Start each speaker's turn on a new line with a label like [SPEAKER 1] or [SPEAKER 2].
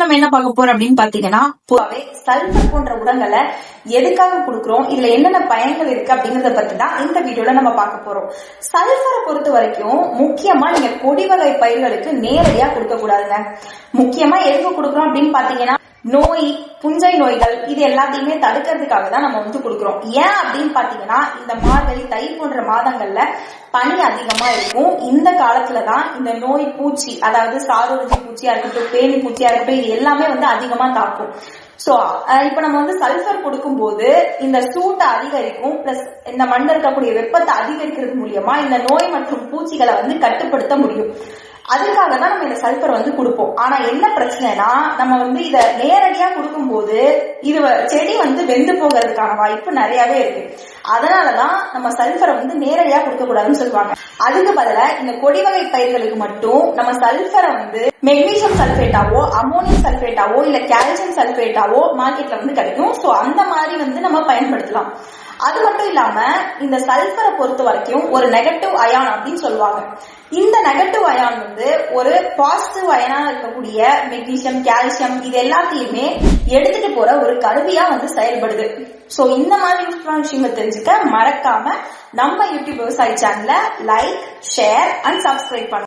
[SPEAKER 1] நம்ம என்ன பார்க்க போறோம் அப்படின்னு பாத்தீங்கன்னா, பொதுவாவே சல்பர் போன்ற உரங்களை எதுக்காக கொடுக்கிறோம், இதுல என்னென்ன பயன்கள் இருக்கு அப்படிங்கறத பத்தி தான் இந்த வீடியோல நம்ம பார்க்க போறோம். சல்பரை பொறுத்த வரைக்கும் முக்கியமா நீங்க கொடி வகை பயிர்களுக்கு நேரடியா கொடுக்க கூடாதுங்க. முக்கியமா எதுக்கு கொடுக்குறோம் அப்படின்னு பாத்தீங்கன்னா, நோய், புஞ்சை நோய்கள் இது எல்லாத்தையுமே தடுக்கிறதுக்காக தான் நம்ம கொடுக்கிறோம். ஏன் அப்படின்னு பாத்தீங்கன்னா, இந்த மார்கழி, தை போன்ற மாதங்கள்ல பனி அதிகமா இருக்கும். இந்த காலத்துலதான் இந்த நோய், பூச்சி, அதாவது சாரோஜி பூச்சியா இருக்கட்டும், பேணி பூச்சியா இருக்கட்டும், இது எல்லாமே அதிகமா தாக்கும். சோ இப்ப நம்ம சல்பர் கொடுக்கும் போது இந்த சூட்டை அதிகரிக்கும், பிளஸ் இந்த மண்ணில் இருக்கக்கூடிய வெப்பத்தை அதிகரிக்கிறது மூலியமா இந்த நோய் மற்றும் பூச்சிகளை கட்டுப்படுத்த முடியும். அதுக்காக தான் நம்ம இந்த சல்பர் கொடுப்போம். ஆனா என்ன பிரச்சனைனா, நம்ம இத நேரடியா கொடுக்கும் போது இது செடி வெந்து போகிறதுக்கான வாய்ப்பு நிறையவே இருக்கு. அதனாலதான் நம்ம சல்பரை நேரடியா கொடுக்க கூடாதுன்னு சொல்லுவாங்க. அதுக்கு பதிலா இந்த கொடி வகை பயிர்களுக்கு மட்டும் நம்ம சல்பரை மெக்னீசியம் சல்பேட்டாவோ, அமோனியம் சல்பேட்டாவோ, இல்ல கால்சியம் சல்பேட்டாவோ மார்க்கெட்ல கிடைக்கும். சோ அந்த மாதிரி நம்ம பயன்படுத்தலாம். அது மட்டும் இல்லாம இந்த சல்பரை பொறுத்த வரைக்கும் ஒரு நெகட்டிவ் அயான் அப்படின்னு சொல்லுவாங்க. இந்த நெகட்டிவ் அயான் ஒரு பாசிட்டிவ் அயனா இருக்கக்கூடிய மெக்னீசியம், கால்சியம் இது எல்லாத்தையுமே எடுத்துட்டு போற ஒரு கருவியா செயல்படுது. சோ இந்த மாதிரி யூஸ்ஃபுல்லான விஷயங்கள் தெரிஞ்சுக்க மறக்காம நம்ம யூடியூப் விவசாய சேனலை லைக், ஷேர் அண்ட் சப்ஸ்கிரைப் பண்ணுங்க.